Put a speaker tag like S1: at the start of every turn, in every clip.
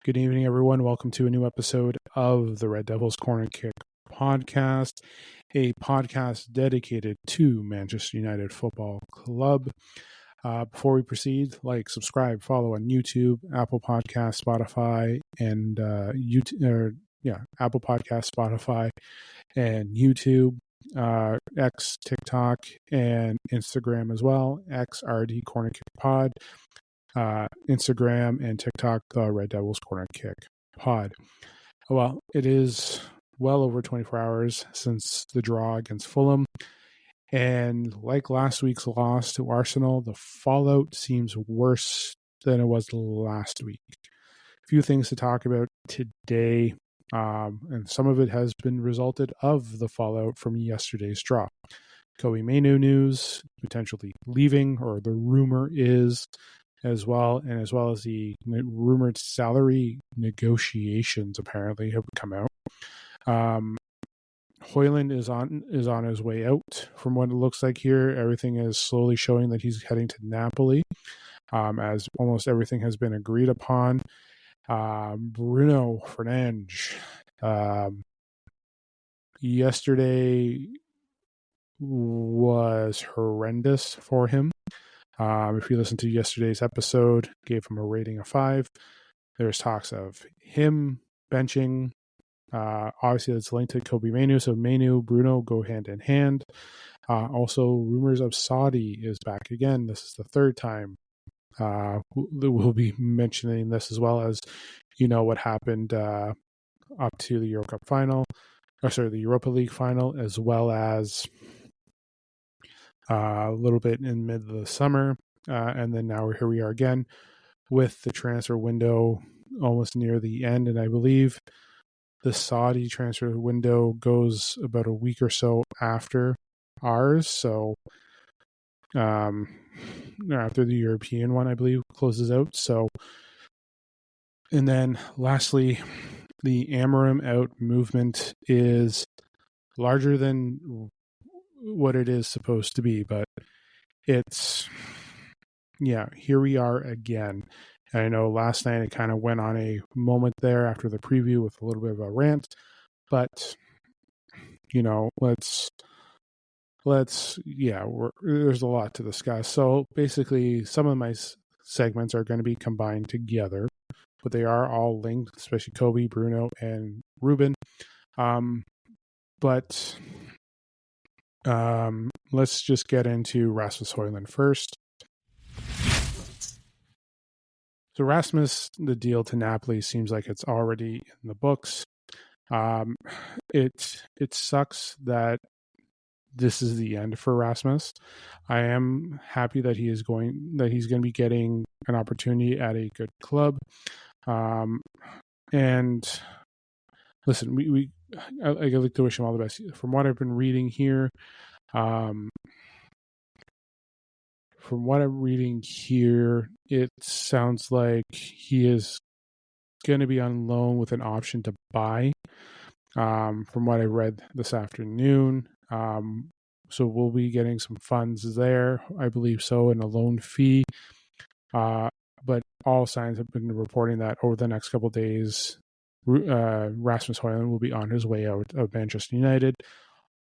S1: Good evening, everyone. Welcome to a new episode of the Red Devils Corner Kick podcast, a podcast dedicated to Manchester United Football Club. Before we proceed, like, subscribe, follow on YouTube, Apple Podcasts, Spotify, and Apple Podcasts, Spotify, and YouTube, X, TikTok, and Instagram as well. XRD Corner Kick Pod. Instagram and TikTok, the Red Devils Corner Kick Pod. Well, it is well over 24 hours since the draw against Fulham. And like last week's loss to Arsenal, the fallout seems worse than it was last week. A few things to talk about today, and some of it has been resulted of the fallout from yesterday's draw. Mainoo news, potentially leaving, or the rumor is, as well as the rumored salary negotiations apparently have come out. Hojlund is on his way out. From what it looks like here, everything is slowly showing that he's heading to Napoli, as almost everything has been agreed upon. Bruno Fernandes, yesterday was horrendous for him. If you listen to yesterday's episode, gave him a rating of 5. There's talks of him benching. Obviously, that's linked to Mainoo. So Mainoo, Bruno go hand in hand. Also, rumors of Saudi is back again. This is the third time we'll be mentioning this, as well as, what happened up to the the Europa League final, as well as a little bit in mid of the summer, and then now here we are again with the transfer window almost near the end, and I believe the Saudi transfer window goes about a week or so after ours, so after the European one, I believe, closes out. So, and then lastly, the Amorim out movement is larger than what it is supposed to be, but it's, here we are again. And I know last night it kind of went on a moment there after the preview with a little bit of a rant, but there's a lot to discuss. So basically, some of my segments are going to be combined together, but they are all linked, especially Kobe, Bruno, and Ruben. But let's just get into Rasmus Hojlund first. So Rasmus, the deal to Napoli seems like it's already in the books. It sucks that this is the end for Rasmus. I am happy that he's going to be getting an opportunity at a good club. And listen, I like to wish him all the best. From what I've been reading here, it sounds like he is going to be on loan with an option to buy. From what I read this afternoon, so we'll be getting some funds there, I believe so, and a loan fee. But all signs have been reporting that over the next couple of days, Rasmus Hojlund will be on his way out of Manchester United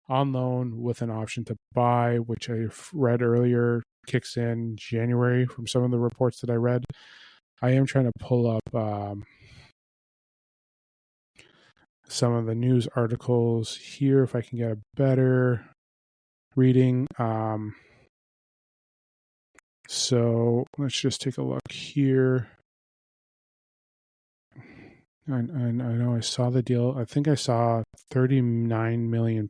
S1: on loan with an option to buy, which I read earlier kicks in January from some of the reports that I read. I am trying to pull up some of the news articles here if I can get a better reading. So let's just take a look here. I know I saw the deal. I think I saw £39 million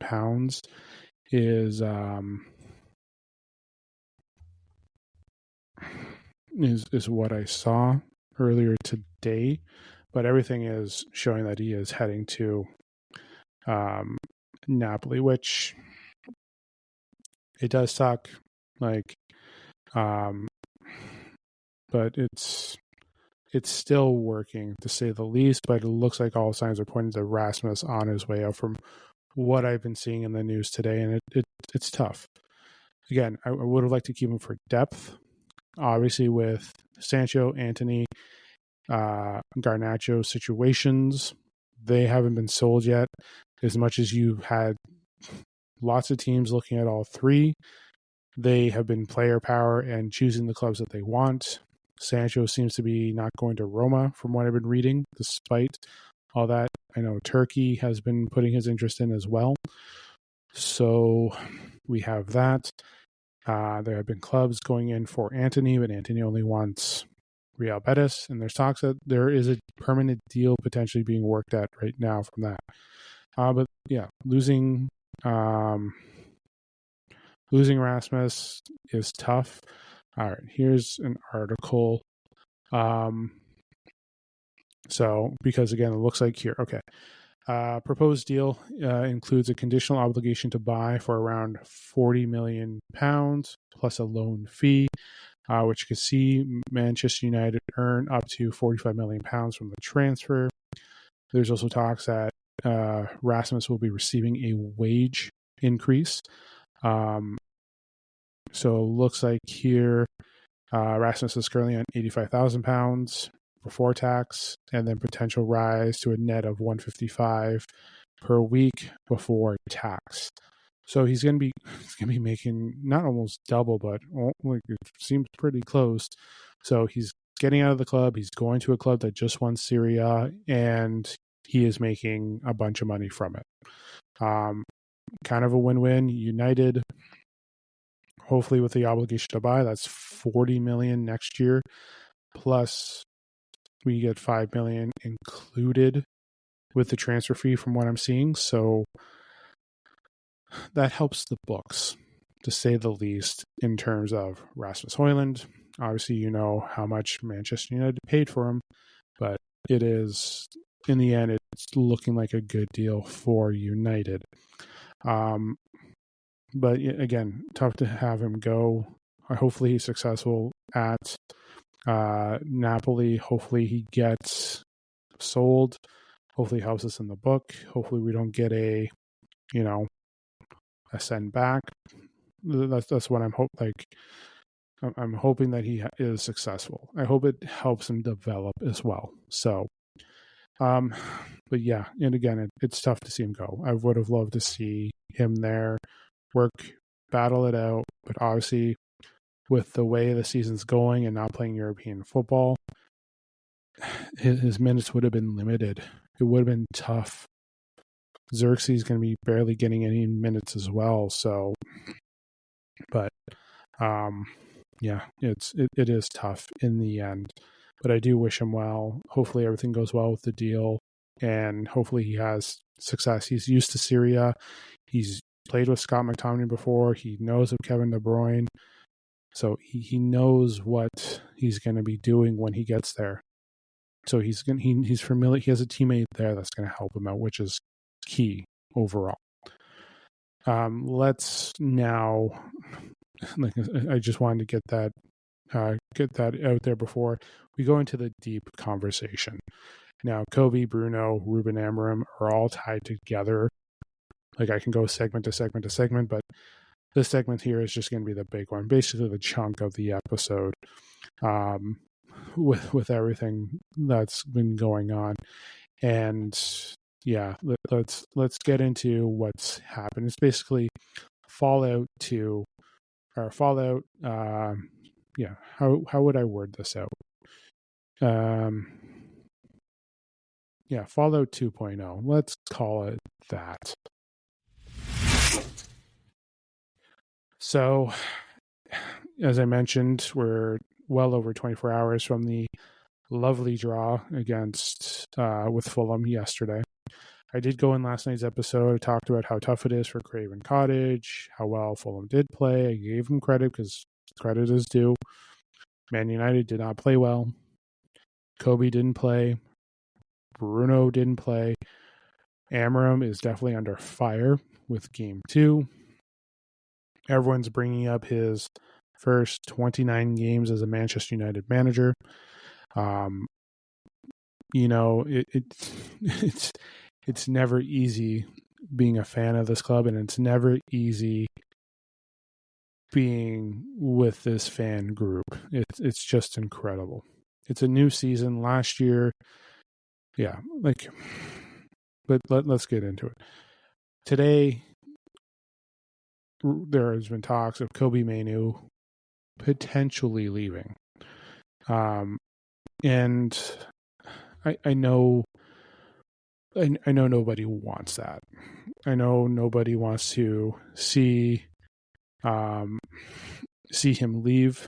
S1: is what I saw earlier today, but everything is showing that he is heading to Napoli, which it does suck, but it's still working, to say the least. But it looks like all signs are pointing to Rasmus on his way out from what I've been seeing in the news today, and it's tough. Again, I would have liked to keep him for depth, obviously, with Sancho, Antony, Garnacho situations. They haven't been sold yet. As much as you've had lots of teams looking at all three, they have been player power and choosing the clubs that they want. Sancho seems to be not going to Roma, from what I've been reading, despite all that. I know Turkey has been putting his interest in as well. So we have that. There have been clubs going in for Antony, but Antony only wants Real Betis, and there's talks that there is a permanent deal potentially being worked at right now from that. But yeah, losing Rasmus is tough. All right, here's an article. So because again, it looks like here, okay. Proposed deal includes a conditional obligation to buy for around £40 million plus a loan fee, which you can see Manchester United earn up to £45 million from the transfer. There's also talks that Rasmus will be receiving a wage increase. So it looks like here Rasmus is currently on £85,000 before tax, and then potential rise to a net of $155 per week before tax. So he's going to be making not almost double, but like it seems pretty close. So he's getting out of the club. He's going to a club that just won Serie A, and he is making a bunch of money from it. Kind of a win-win. United, hopefully with the obligation to buy, that's $40 million next year, plus we get $5 million included with the transfer fee from what I'm seeing. So that helps the books, to say the least, in terms of Rasmus Hojlund. Obviously, you know how much Manchester United paid for him, but it is, in the end, it's looking like a good deal for United. But again, tough to have him go. Hopefully he's successful at Napoli. Hopefully he gets sold. Hopefully he helps us in the book. Hopefully we don't get a send back. That's what I'm I'm hoping that he is successful. I hope it helps him develop as well. So, but yeah, and again, it's tough to see him go. I would have loved to see him there, battle it out, but obviously with the way the season's going and not playing European football, his minutes would have been limited. It would have been tough. Xerxes going to be barely getting any minutes as well. So, but yeah, it is tough in the end. But I do wish him well. Hopefully everything goes well with the deal, and hopefully he has success. He's used to Serie A. He's played with Scott McTominay before. He knows of Kevin De Bruyne. So he knows what he's going to be doing when he gets there. So he's familiar. He has a teammate there that's going to help him out, which is key overall. Let's now. I just wanted to get that out there before we go into the deep conversation. Now, Kobe, Bruno, Ruben Amorim are all tied together. Like I can go segment to segment to segment, but this segment here is just going to be the big one, basically the chunk of the episode, with everything that's been going on. And yeah, let's get into what's happened. It's basically Fallout 2 or Fallout. Yeah, how would I word this out? Yeah, Fallout 2.0. Let's call it that. So, as I mentioned, we're well over 24 hours from the lovely draw against with Fulham yesterday. I did go in last night's episode. I talked about how tough it is for Craven Cottage, how well Fulham did play. I gave them credit because credit is due. Man United did not play well. Kobe didn't play. Bruno didn't play. Amorim is definitely under fire with Game 2. Everyone's bringing up his first 29 games as a Manchester United manager. It's never easy being a fan of this club, and it's never easy being with this fan group. It's just incredible. it's a new season. Last year, yeah, like, but let's get into it. Today, there has been talks of Kobe Mainoo potentially leaving. And I know nobody wants that. I know nobody wants to see him leave.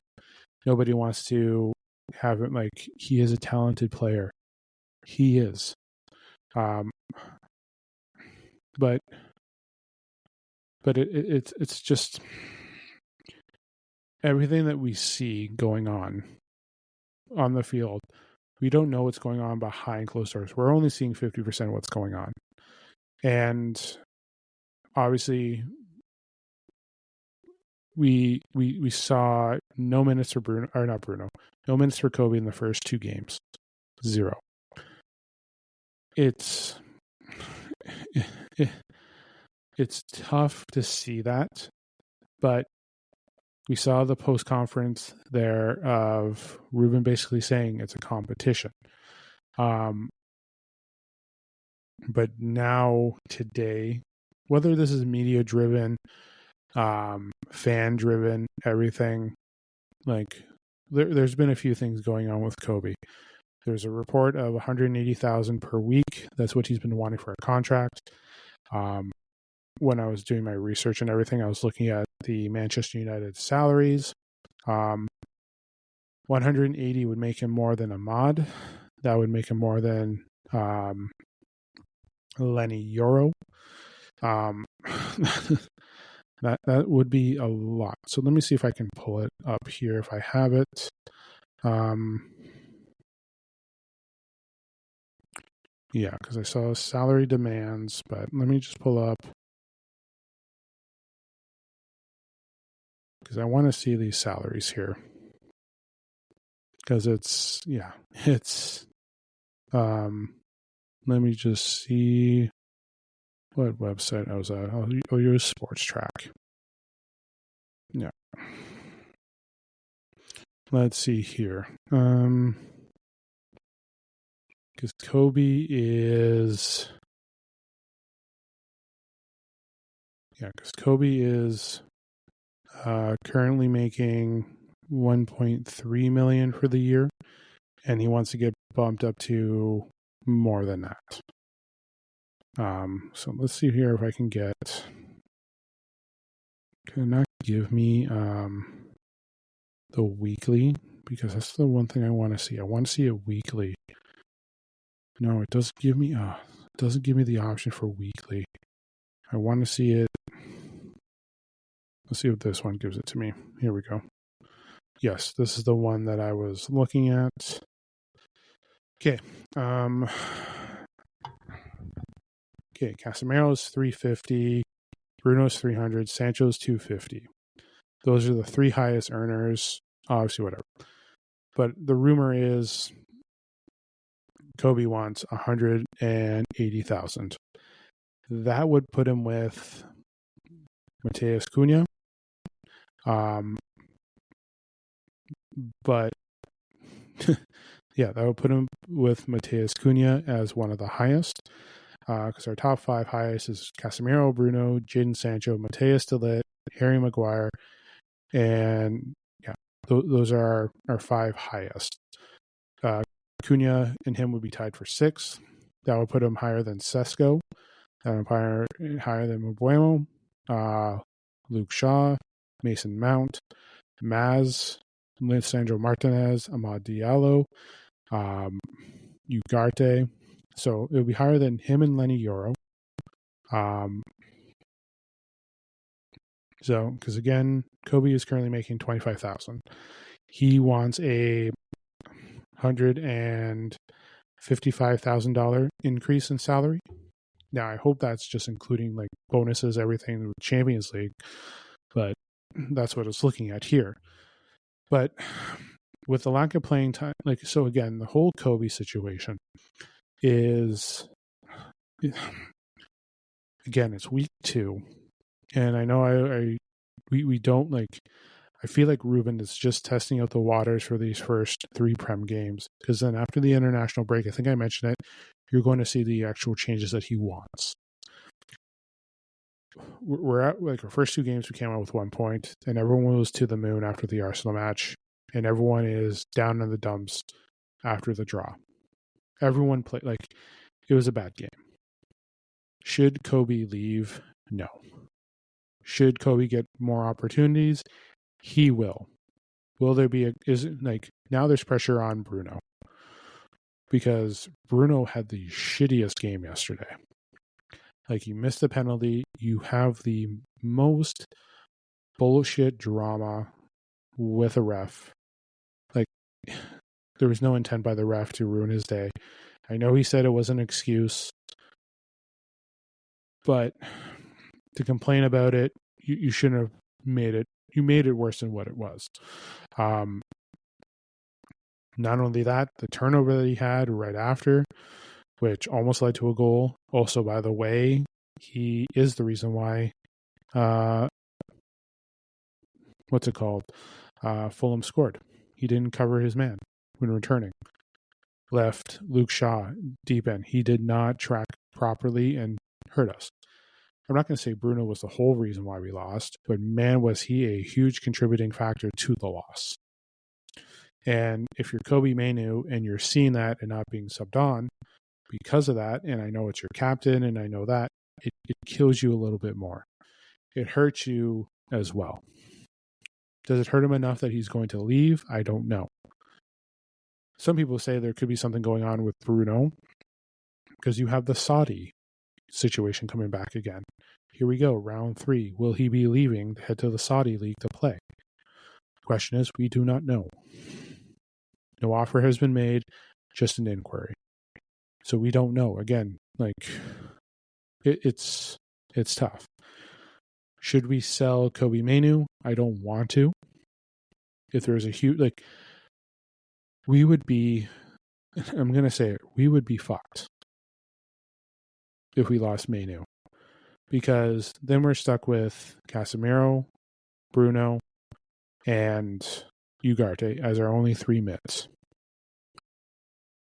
S1: Nobody wants to have it like he is a talented player. He is. But it's just everything that we see going on the field. We don't know what's going on behind closed doors. We're only seeing 50% of what's going on. And obviously we saw no minutes for no minutes for Kobe in the first two games. 0. It's tough to see that, but we saw the post conference there of Ruben basically saying it's a competition. But now today, whether this is media driven, fan driven, everything, like there's been a few things going on with Kobe. There's a report of $180,000 per week. That's what he's been wanting for a contract. When I was doing my research and everything, I was looking at the Manchester United salaries. 180 would make him more than Ahmad. That would make him more than Lenny Euro. That would be a lot. So let me see if I can pull it up here if I have it. Yeah, because I saw salary demands, but let me just pull up because I want to see these salaries here. Because it's let me just see what website I was at. I'll use Sports Track. Yeah. Let's see here. Because Kobe is currently making $1.3 million for the year, and he wants to get bumped up to more than that. So let's see here if I can get. Can not give me the weekly, because that's the one thing I want to see. I want to see it weekly. No, it doesn't give me. It doesn't give me the option for weekly. I want to see it. Let's see if this one gives it to me. Here we go. Yes, this is the one that I was looking at. Okay. Okay, Casemiro's 350, Bruno's 300, Sancho's 250. Those are the three highest earners. Obviously, whatever. But the rumor is Kobe wants 180,000. That would put him with Mateus Cunha. But yeah, that would put him with Mateus Cunha as one of the highest. Because our top 5 highest is Casemiro, Bruno, Jadon Sancho, Mateus de Ligt, Harry Maguire, and yeah, those are our 5 highest. Cunha and him would be tied for 6th. That would put him higher than Sesko. That would higher than Mbuemo, Luke Shaw, Mason Mount, Maz, Lisandro Martinez, Amad Diallo, Ugarte. So it would be higher than him and Lenny Euro. So, because again, Kobe is currently making $25,000. He wants a $155,000 increase in salary. Now, I hope that's just including like bonuses, everything with Champions League, but that's what it's looking at here. But with the lack of playing time, like, so again, the whole Kobe situation is, again, it's week 2. And I know we don't like, I feel like Ruben is just testing out the waters for these first 3 Prem games, because then after the international break, I think I mentioned it, you're going to see the actual changes that he wants. We're at like our first 2 games, we came out with 1 point, and everyone was to the moon after the Arsenal match, and everyone is down in the dumps after the draw. Everyone played like it was a bad game. Should Kobe leave? No. Should Kobe get more opportunities? He will. Will there be now there's pressure on Bruno, because Bruno had the shittiest game yesterday. Like, you missed the penalty. You have the most bullshit drama with a ref. Like, there was no intent by the ref to ruin his day. I know he said it was an excuse, but to complain about it, you shouldn't have made it. You made it worse than what it was. Not only that, the turnover that he had right after, which almost led to a goal. Also, by the way, he is the reason why, what's it called? Fulham scored. He didn't cover his man when returning. Left Luke Shaw deep end. He did not track properly and hurt us. I'm not going to say Bruno was the whole reason why we lost, but man, was he a huge contributing factor to the loss. And if you're Kobe Mainoo and you're seeing that and not being subbed on because of that, and I know it's your captain and I know that, it kills you a little bit more. It hurts you as well. Does it hurt him enough that he's going to leave? I don't know. Some people say there could be something going on with Bruno because you have the Saudi situation coming back again. Here we go, round 3. Will he be leaving to head to the Saudi league to play? Question is, we do not know. No offer has been made, just an inquiry. So we don't know. Again, like, it's tough. Should we sell Kobe Mainoo? I don't want to. If there's a huge, like, we would be, I'm going to say it, we would be fucked if we lost Mainoo. Because then we're stuck with Casemiro, Bruno, and Ugarte as our only 3 mids.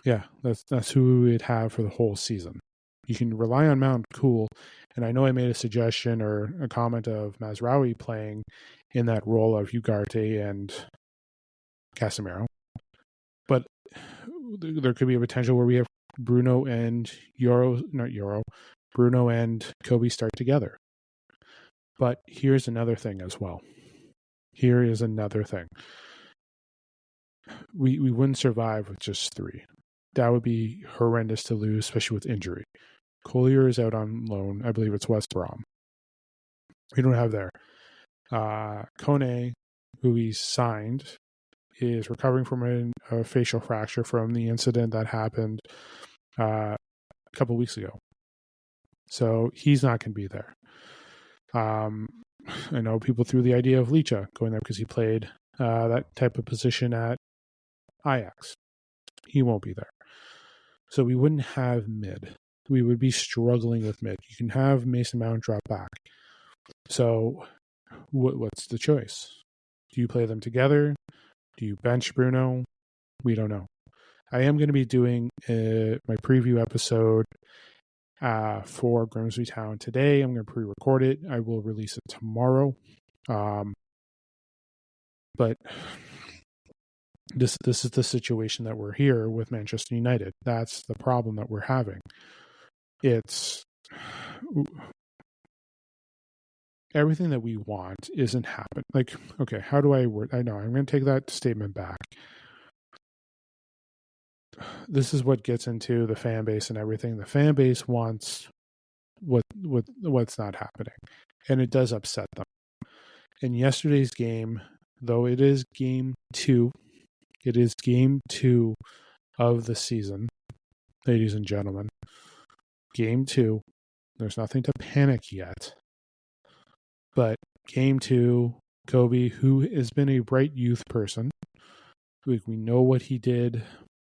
S1: Yeah, that's who we would have for the whole season. You can rely on Mount, cool. And I know I made a suggestion or a comment of Mazraoui playing in that role of Ugarte and Casemiro. But there could be a potential where we have Bruno and Bruno and Kobe start together. But here's another thing as well. Here is another thing. We wouldn't survive with just 3. That would be horrendous to lose, especially with injury. Collier is out on loan. I believe it's West Brom. We don't have there. Kone, who we signed, is recovering from a facial fracture from the incident that happened a couple weeks ago. So he's not going to be there. I know people threw the idea of Licha going there because he played that type of position at Ajax. He won't be there. So we wouldn't have mid. We would be struggling with mid. You can have Mason Mount drop back. So what's the choice? Do you play them together? Do you bench Bruno? We don't know. I am going to be doing my preview episode for Grimsby Town today. I'm going to pre-record it. I will release it tomorrow. But this is the situation that we're here with Manchester United. That's the problem that we're having. It's everything that we want isn't happening. Like, okay, how do I word? I know I'm going to take that statement back. This is what gets into the fan base and everything. The fan base wants what's not happening, and it does upset them. In yesterday's game, though it is game 2, it is game 2 of the season, ladies and gentlemen. Game 2. There's nothing to panic yet. But game 2, Kobe, who has been a bright youth person, we know what he did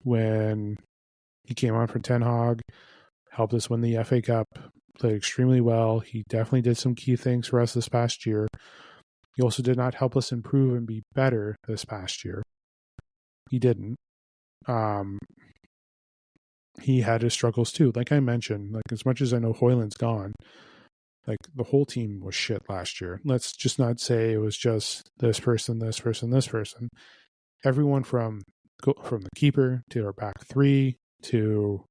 S1: when he came on for Ten Hag, helped us win the FA Cup, played extremely well. He definitely did some key things for us this past year. He also did not help us improve and be better this past year. He didn't. He had his struggles too. Like I mentioned, like as much as I know Hojlund's gone, like the whole team was shit last year. Let's just not say it was just this person, this person, this person. Everyone from the keeper to our back three to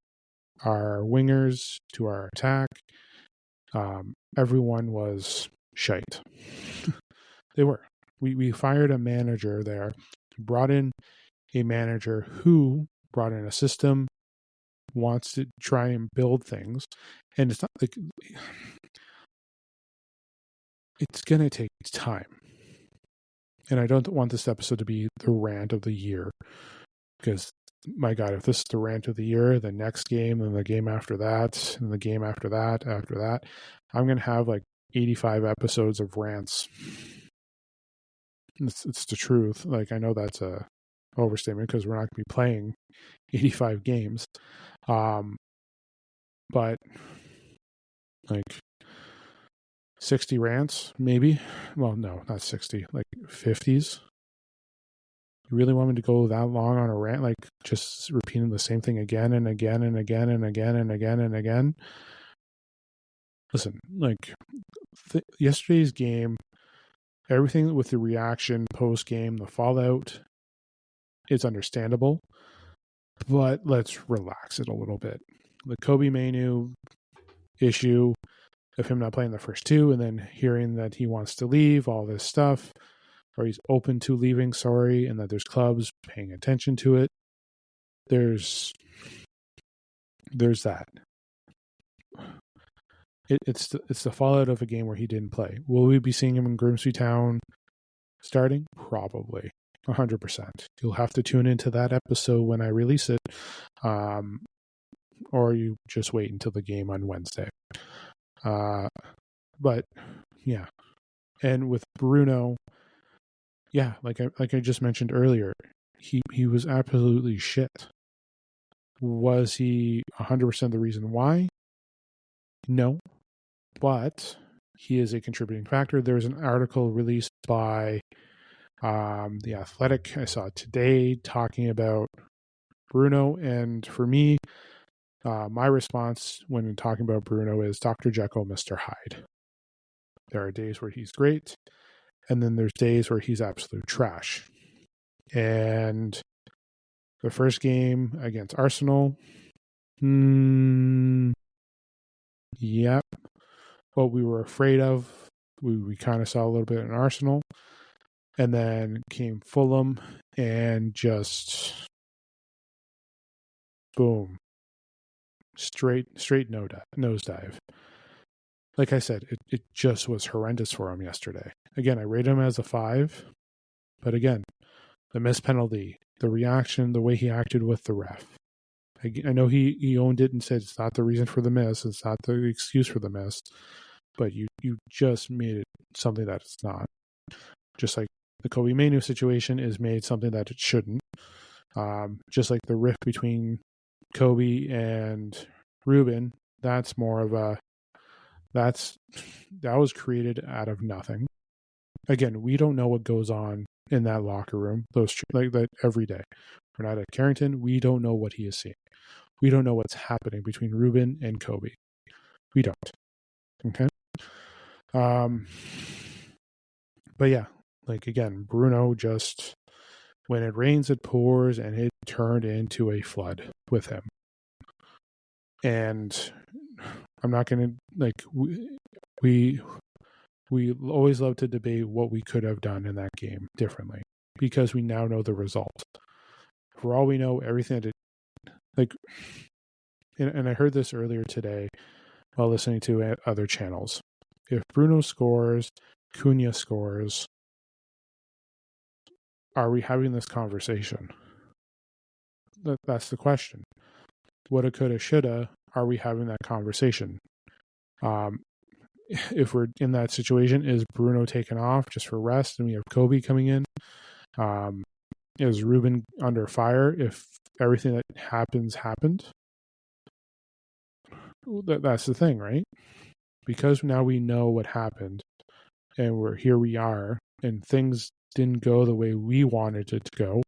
S1: our wingers to our attack, everyone was shite. They were. We fired a manager there, brought in a manager who brought in a system, wants to try and build things, and it's not like it's going to take time. And I don't want this episode to be the rant of the year, because my God, if this is the rant of the year, the next game and the game after that and the game after that, I'm going to have like 85 episodes of rants. It's the truth. Like, I know that's a overstatement because we're not going to be playing 85 games. But like 60 rants, maybe. Well, no, not 60, like 50s. You really want me to go that long on a rant, like just repeating the same thing again and again and again and again and again and again? Listen, like yesterday's game, everything with the reaction post game, the fallout, it's understandable, but let's relax it a little bit. The Kobe Mainoo issue of him not playing the first two and then hearing that he wants to leave, all this stuff, or he's open to leaving, and that there's clubs paying attention to it. There's that. It's the fallout of a game where he didn't play. Will we be seeing him in Grimsby Town starting? Probably. 100%. You'll have to tune into that episode when I release it. Or you just wait until the game on Wednesday. But yeah. And with Bruno, yeah, like I just mentioned earlier, he was absolutely shit. Was he 100% the reason why? No. But he is a contributing factor. There was an article released by The Athletic I saw today talking about Bruno, and for me, my response when talking about Bruno is Dr. Jekyll, Mr. Hyde. There are days where he's great, and then there's days where he's absolute trash. And the first game against Arsenal, yep, what we were afraid of, we kind of saw a little bit in Arsenal. And then came Fulham and just boom, straight nosedive. Like I said, it just was horrendous for him yesterday. Again, I rate him as a 5, but again, the missed penalty, the reaction, the way he acted with the ref. I know he owned it and said it's not the reason for the miss, it's not the excuse for the miss, but you just made it something that it's not. Just like the Kobe Mainoo situation is made something that it shouldn't. Just like the rift between Kobe and Ruben, that's more of a that was created out of nothing. Again, we don't know what goes on in that locker room. Those like that every day. We're not at Carrington. We don't know what he is seeing. We don't know what's happening between Ruben and Kobe. We don't. Okay. But yeah, like again, Bruno just, when it rains, it pours, and it turned into a flood with him. And I'm not going to, like, we always love to debate what we could have done in that game differently because we now know the result. For all we know, everything that like, and I heard this earlier today while listening to other channels. If Bruno scores, Cunha scores, are we having this conversation? That's the question. Woulda, coulda, shoulda, are we having that conversation? If we're in that situation, is Bruno taken off just for rest and we have Kobe coming in? Is Ruben under fire if everything that happened? That's the thing, right? Because now we know what happened and we are and things didn't go the way we wanted it to go.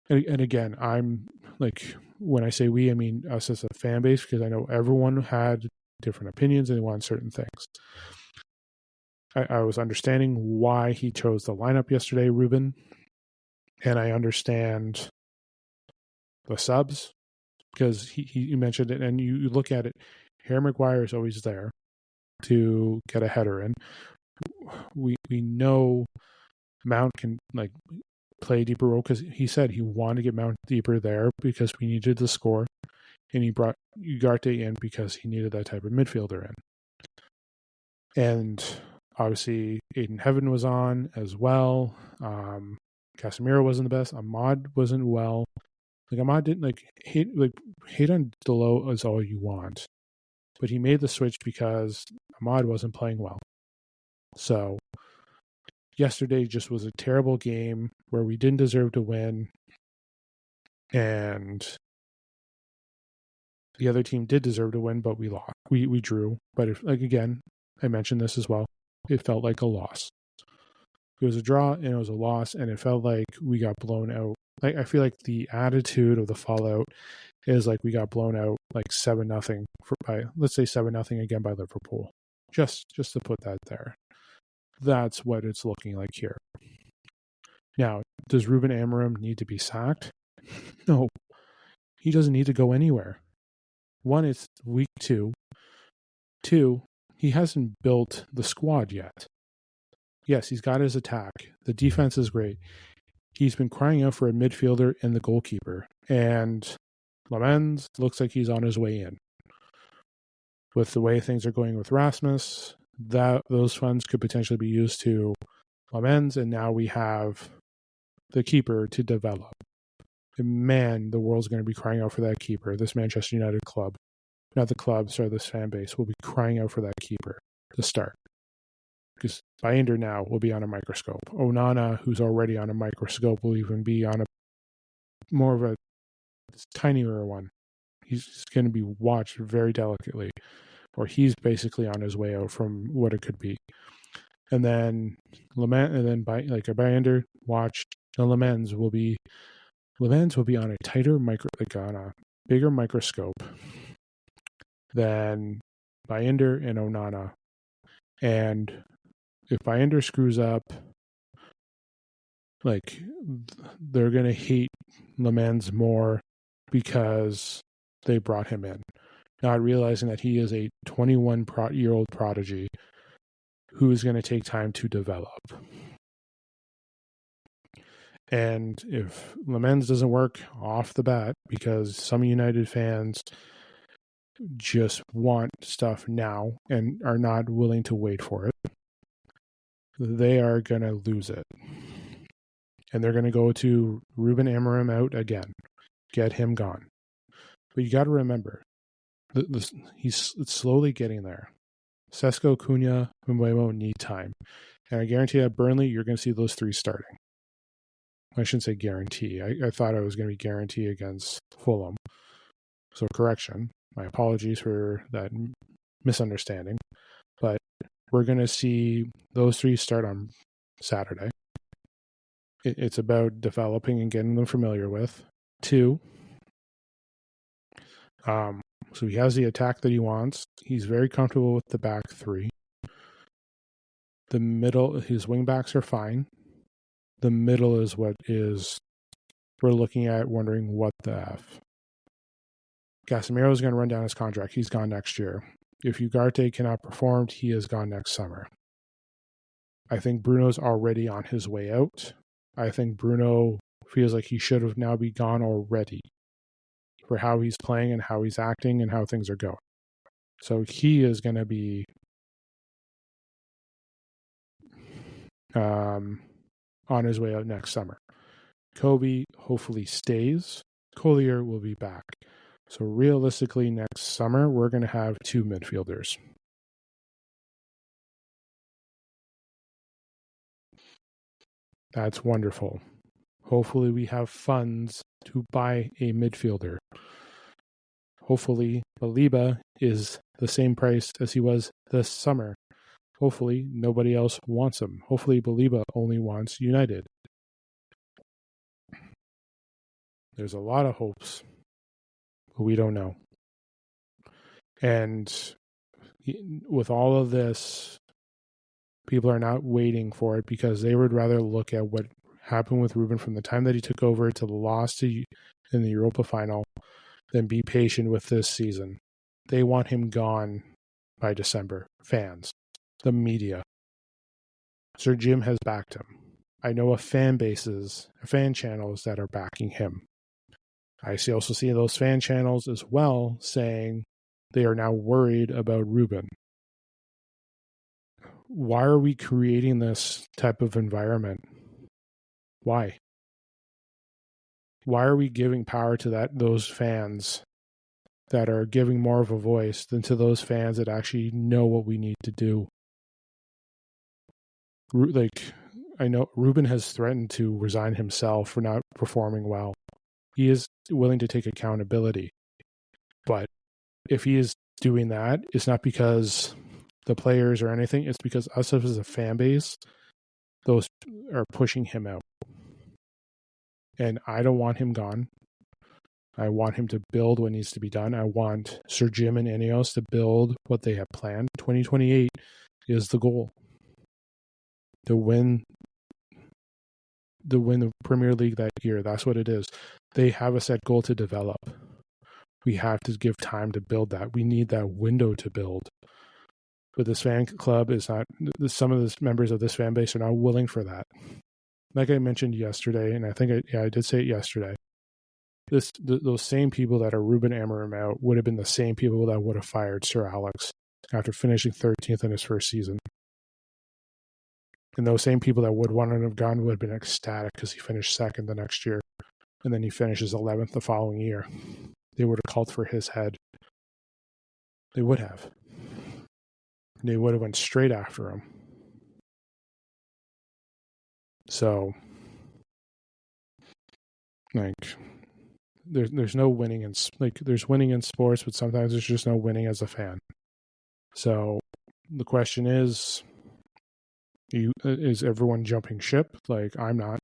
S1: And again, I'm like, when I say we, I mean us as a fan base, because I know everyone had different opinions and they want certain things. I was understanding why he chose the lineup yesterday, Ruben, and I understand the subs, because he mentioned it, and you look at it, Harry Maguire is always there to get a header in. We know Mount can play a deeper role, because he said he wanted to get Mount deeper there because we needed to score, and he brought Ugarte in because he needed that type of midfielder in. And obviously Aiden Heaven was on as well. Casemiro wasn't the best. Ahmad wasn't well. Ahmad didn't hate on Delo is all you want, but he made the switch because Ahmad wasn't playing well. So yesterday just was a terrible game where we didn't deserve to win, and the other team did deserve to win, but we lost. We drew, but again, I mentioned this as well. It felt like a loss. It was a draw and it was a loss, and it felt like we got blown out. I feel like the attitude of the fallout is like we got blown out 7-0 by, let's say 7-0 again by Liverpool. Just to put that there. That's what it's looking like here. Now, does Ruben Amorim need to be sacked? No. He doesn't need to go anywhere. One, it's week 2. 2, he hasn't built the squad yet. Yes, he's got his attack. The defense is great. He's been crying out for a midfielder and the goalkeeper. And Lamens looks like he's on his way in. With the way things are going with Rasmus, those funds could potentially be used to Lamens, and now we have the keeper to develop. And man, the world's going to be crying out for that keeper. This Manchester United club, not the club, sorry, this fan base will be crying out for that keeper to start. Because Binder now will be on a microscope. Onana, who's already on a microscope, will even be on a more of a tinier one. He's going to be watched very delicately, or he's basically on his way out from what it could be. And then Binder watched, and Lamens will be on a tighter on a bigger microscope than Binder and Onana. And if Binder screws up, they're going to hate Lamens more because they brought him in, not realizing that he is a 21-year-old prodigy who is going to take time to develop. And if Lamens doesn't work off the bat, because some United fans just want stuff now and are not willing to wait for it, they are going to lose it. And they're going to go to Ruben Amorim out again. Get him gone. But you got to remember, he's slowly getting there. Sesko, Cunha, Mbeumo need time. And I guarantee at Burnley, you're going to see those 3 starting. I shouldn't say guarantee. I thought I was going to be guarantee against Fulham. So correction. My apologies for that misunderstanding. But we're going to see those 3 start on Saturday. It's about developing and getting them familiar with. 2, so he has the attack that he wants. He's very comfortable with the back 3. The middle, his wing backs are fine. The middle is what we're looking at, wondering what the F. Casemiro is going to run down his contract. He's gone next year. If Ugarte cannot perform, he is gone next summer. I think Bruno's already on his way out. I think Bruno feels like he should have now be gone already for how he's playing and how he's acting and how things are going. So he is going to be on his way out next summer. Kobe hopefully stays. Collier will be back. So realistically, next summer, we're going to have 2 midfielders. That's wonderful. Hopefully we have funds to buy a midfielder. Hopefully Saliba is the same price as he was this summer. Hopefully, nobody else wants him. Hopefully, Baliba only wants United. There's a lot of hopes, but we don't know. And with all of this, people are not waiting for it because they would rather look at what happened with Ruben from the time that he took over to the loss in the Europa final than be patient with this season. They want him gone by December. Fans, the media. Sir Jim has backed him. I know of fan channels that are backing him. I also see those fan channels as well saying they are now worried about Ruben. Why are we creating this type of environment? Why? Why are we giving power to those fans that are giving more of a voice than to those fans that actually know what we need to do? I know Ruben has threatened to resign himself for not performing well. He is willing to take accountability. But if he is doing that, it's not because the players or anything. It's because us as a fan base, those are pushing him out. And I don't want him gone. I want him to build what needs to be done. I want Sir Jim and Ineos to build what they have planned. 2028 is the goal. To win the Premier League that year. That's what it is. They have a set goal to develop. We have to give time to build that. We need that window to build. But this fan club is not, some of the members of this fan base are not willing for that. Like I mentioned yesterday, and I think I did say it yesterday, those same people that are Ruben Amorim out would have been the same people that would have fired Sir Alex after finishing 13th in his first season. And those same people that would want to have gone would have been ecstatic because he finished second the next year. And then he finishes 11th the following year. They would have called for his head. They would have. They would have went straight after him. So, there's no winning in, there's winning in sports, but sometimes there's just no winning as a fan. So, the question is everyone jumping ship? I'm not.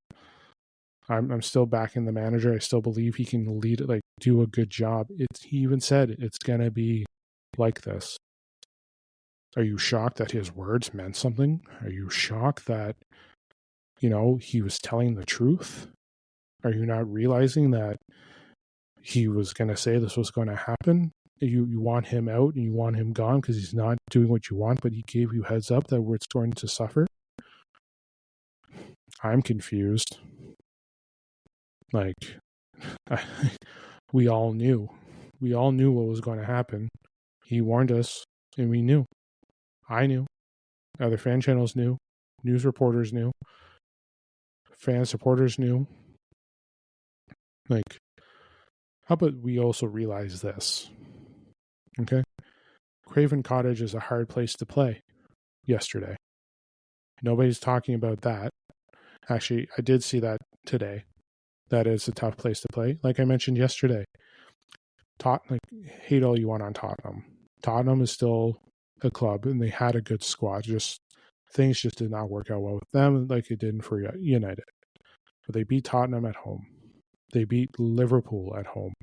S1: I'm still backing the manager. I still believe he can lead it, do a good job. He even said it's going to be like this. Are you shocked that his words meant something? Are you shocked that, he was telling the truth? Are you not realizing that he was going to say this was going to happen? You want him out and you want him gone because he's not doing what you want, but he gave you heads up that it's going to suffer? I'm confused. We all knew. We all knew what was going to happen. He warned us, and we knew. I knew. Other fan channels knew. News reporters knew. Fan supporters knew. How about we also realize this? Okay? Craven Cottage is a hard place to play yesterday. Nobody's talking about that. Actually, I did see that today. That is a tough place to play. Like I mentioned yesterday, hate all you want on Tottenham. Tottenham is still a club, and they had a good squad. Things just did not work out well with them like it did for United. But they beat Tottenham at home. They beat Liverpool at home.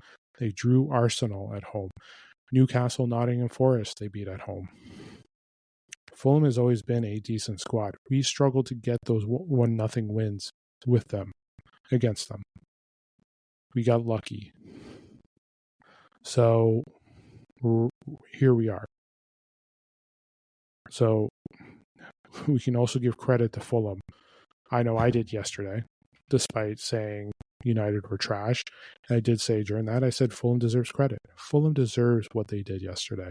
S1: They drew Arsenal at home. Newcastle, Nottingham Forest, they beat at home. Fulham has always been a decent squad. We struggled to get those 1-0 wins with them, against them. We got lucky. So, here we are. So, we can also give credit to Fulham. I know I did yesterday, despite saying United were trash. And I did say during that, I said Fulham deserves credit. Fulham deserves what they did yesterday.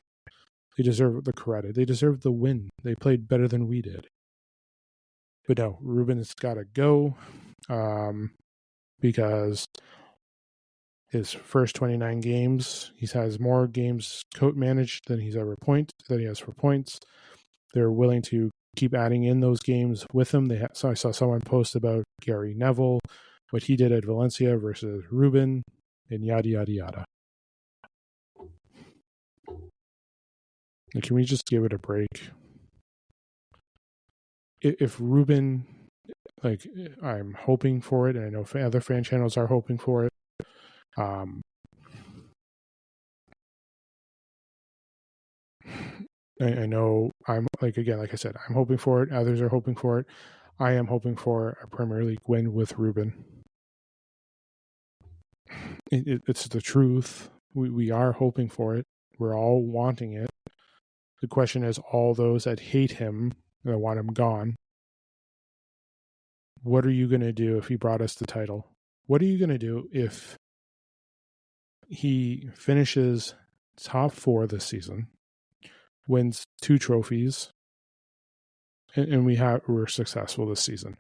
S1: They deserve the credit. They deserve the win. They played better than we did. But no, Ruben has got to go because his first 29 games, he has more games managed than he has for points. They're willing to keep adding in those games with him. So I saw someone post about Gary Neville, what he did at Valencia versus Ruben, and yada, yada, yada. Can we just give it a break? if Ruben, like, I'm hoping for it, and I know other fan channels are hoping for it. I know I'm like I said, I'm hoping for it. Others are hoping for it. I am hoping for a Premier League win with Ruben. It's the truth. We are hoping for it. We're all wanting it. The question is, all those that hate him, that want him gone, what are you going to do if he brought us the title? What are you going to do if he finishes top 4 this season, wins 2 trophies, and we're successful this season?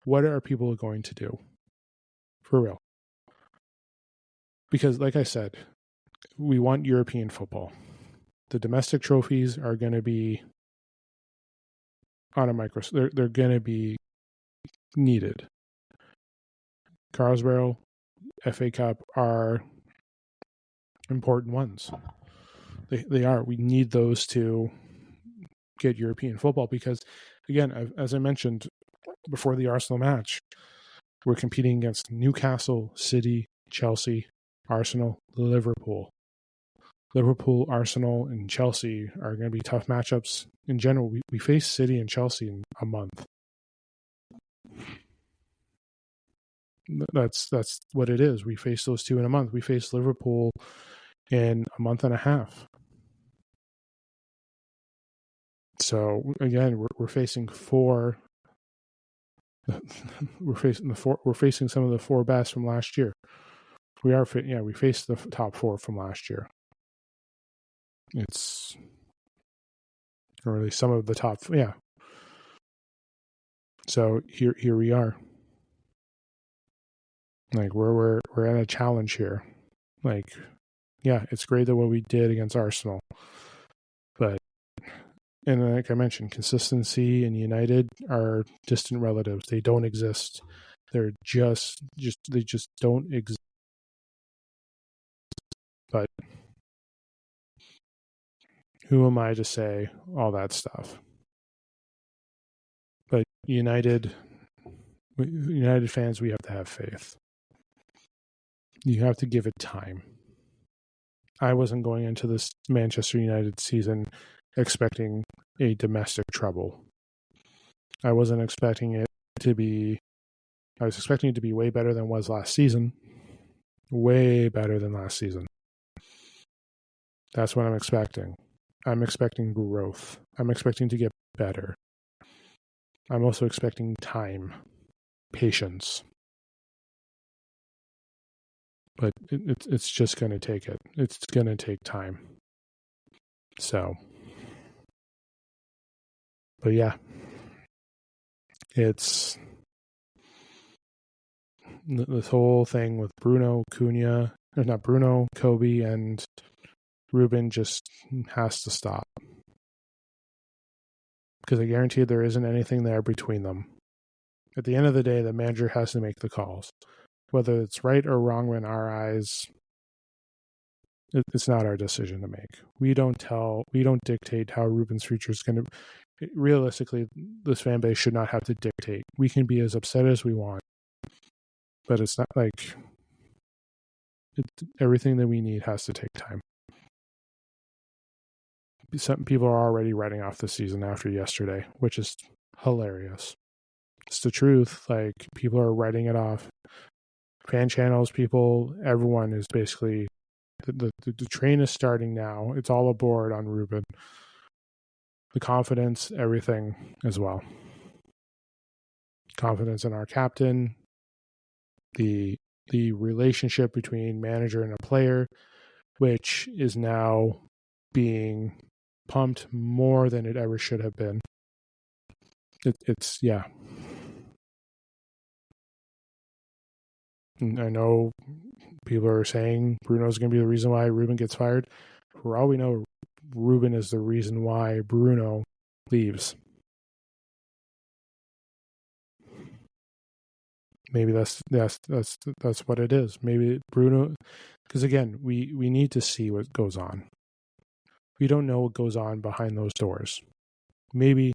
S1: What are people going to do? For real. Because, like I said, we want European football. The domestic trophies are going to be on a microscope. They're going to be needed. Carlsborough, FA Cup are important ones. They are. We need those to get European football because, again, as I mentioned before the Arsenal match, we're competing against Newcastle, City, Chelsea, Arsenal, Liverpool. Liverpool, Arsenal, and Chelsea are going to be tough matchups. In general, we face City and Chelsea in a month. That's what it is. We face those 2 in a month. We face Liverpool in a month and a half. So again, we're facing 4. We're facing some of the 4 best from last year. We faced the top 4 from last year. It's really some of the top, yeah. So here we are. Like we're in a challenge here. Like, yeah, it's great that what we did against Arsenal, but and like I mentioned, consistency and United are distant relatives. They don't exist. They're they just don't exist. But who am I to say all that stuff? But United fans, we have to have faith. You have to give it time. I wasn't going into this Manchester United season expecting a domestic trouble. I wasn't expecting it to be. I was expecting it to be way better than it was last season. Way better than last season. That's what I'm expecting. I'm expecting growth. I'm expecting to get better. I'm also expecting time, patience. But it's just going to take it. It's going to take time. So, but yeah, it's this whole thing with Bruno, Cunha, or not Bruno, Kobe, and Ruben just has to stop. Because I guarantee there isn't anything there between them. At the end of the day, the manager has to make the calls. Whether it's right or wrong in our eyes, it's not our decision to make. We don't dictate how Ruben's future is going to. Realistically, this fan base should not have to dictate. We can be as upset as we want, but it's not like everything that we need has to take time. Some people are already writing off the season after yesterday, which is hilarious. It's the truth. Like, people are writing it off. Fan channels, people, everyone is basically the train is starting now. It's all aboard on Ruben. The confidence, everything as well. Confidence in our captain, the relationship between manager and a player, which is now being pumped more than it ever should have been. It's yeah. And I know people are saying Bruno's going to be the reason why Ruben gets fired. For all we know, Ruben is the reason why Bruno leaves. Maybe that's what it is. Maybe Bruno, because again, we need to see what goes on. We don't know what goes on behind those doors. Maybe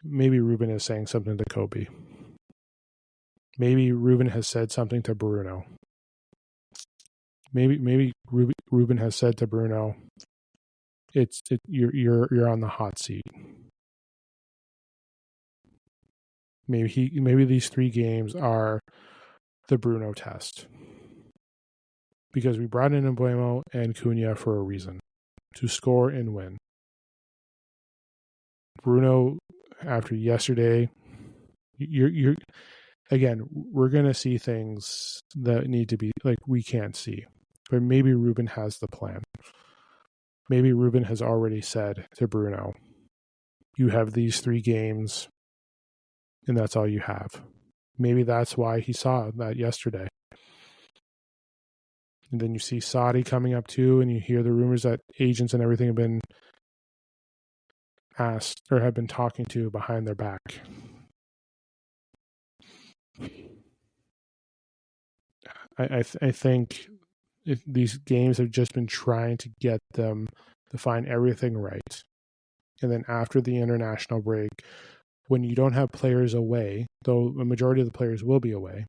S1: maybe Ruben is saying something to Kobe. Maybe Ruben has said something to Bruno. Maybe Ruben has said to Bruno, you're on the hot seat. Maybe these 3 games are the Bruno test, because we brought in Embuemo and Cunha for a reason, to score and win. Bruno, after yesterday, you're again, we're gonna see things that need to be like we can't see, but maybe Ruben has the plan. Maybe Ruben has already said to Bruno, you have these 3 games and that's all you have. Maybe that's why he saw that yesterday. And then you see Saudi coming up too, and you hear the rumors that agents and everything have been asked or have been talking to behind their back. I think these games have just been trying to get them to find everything right. And then after the international break, when you don't have players away, though a majority of the players will be away,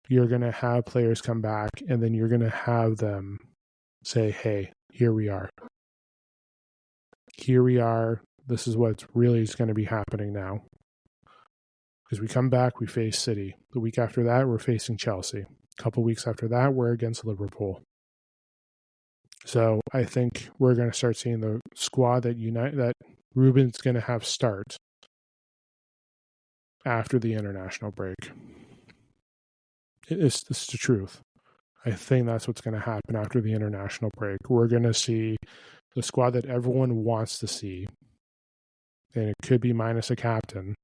S1: you're going to have players come back, and then you're going to have them say, hey, here we are. Here we are. This is what's really is going to be happening now. Because we come back, we face City. The week after that, we're facing Chelsea. A couple weeks after that, we're against Liverpool. So I think we're going to start seeing the squad that Ruben's going to have start after the international break. It's the truth. I think that's what's going to happen after the international break. We're going to see the squad that everyone wants to see, and it could be minus a captain.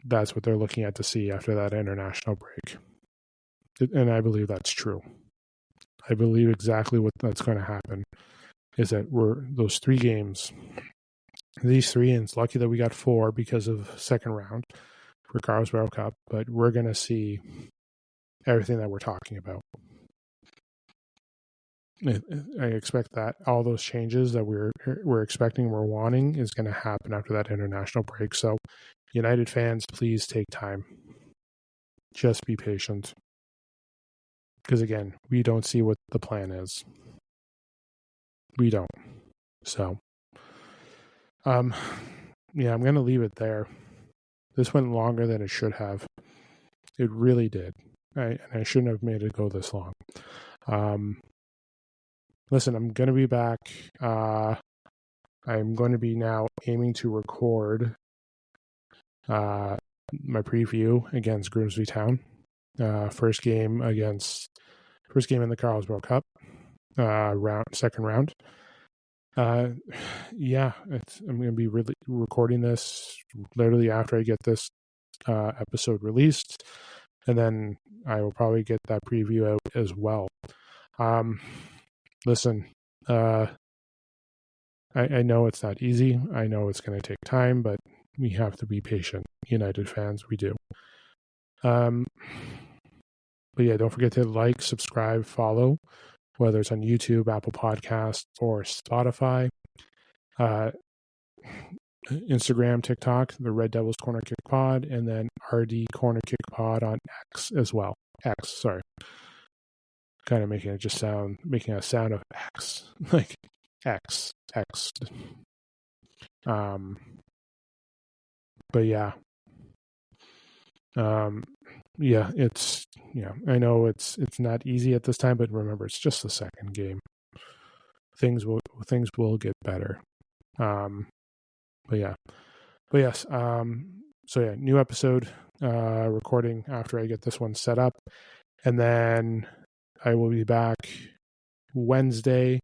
S1: That's what they're looking at to see after that international break. And I believe that's true. I believe exactly what that's going to happen is that those 3 games, these 3, and it's lucky that we got 4 because of second round for Carlos World Cup, but we're going to see everything that we're talking about. I expect that all those changes that we're expecting, we're wanting, is going to happen after that international break. So, United fans, please take time. Just be patient. Because again, we don't see what the plan is. We don't. So, yeah, I'm going to leave it there. This went longer than it should have. It really did. I shouldn't have made it go this long. Listen, I'm going to be back. I'm going to be now aiming to record my preview against Grimsby Town. First game in the Carlos World Cup, second round. Yeah, I'm going to be really recording this literally after I get this episode released, and then I will probably get that preview out as well. Listen, I know it's not easy. I know it's going to take time, but we have to be patient. United fans, we do. But yeah, don't forget to like, subscribe, follow, whether it's on YouTube, Apple Podcasts, or Spotify. Instagram, TikTok, the Red Devils Corner Kick Pod, and then RD Corner Kick Pod on X as well. Sorry. Kind of making a sound of X, like X. But yeah. Yeah, I know it's not easy at this time, but remember, it's just the second game. Things will get better. But yes. So yeah, new episode recording after I get this one set up, and then I will be back Wednesday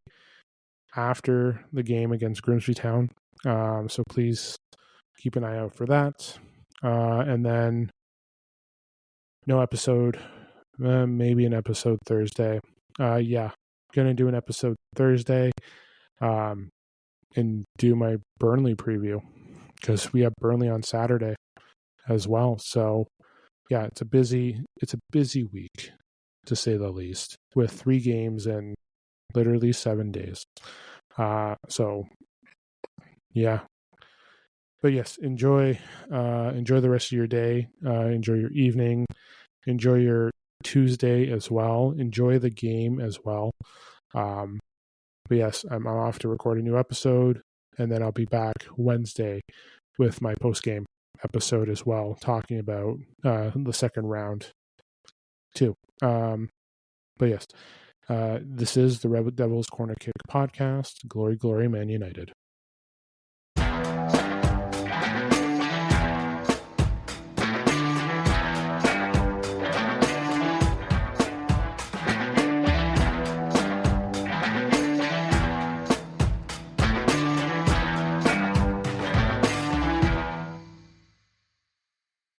S1: after the game against Grimsby Town. So please keep an eye out for that. And then no episode, maybe an episode Thursday. Yeah, gonna do an episode Thursday, and do my Burnley preview, because we have Burnley on Saturday as well. So yeah, it's a busy week, to say the least, with 3 games in literally 7 days. So yeah, But yes, enjoy the rest of your day. Enjoy your evening. Enjoy your Tuesday as well. Enjoy the game as well. But yes, I'm off to record a new episode, and then I'll be back Wednesday with my post game episode as well, talking about the second round too. But yes, this is the Rebel Devils Corner Kick podcast. Glory, glory, Man United.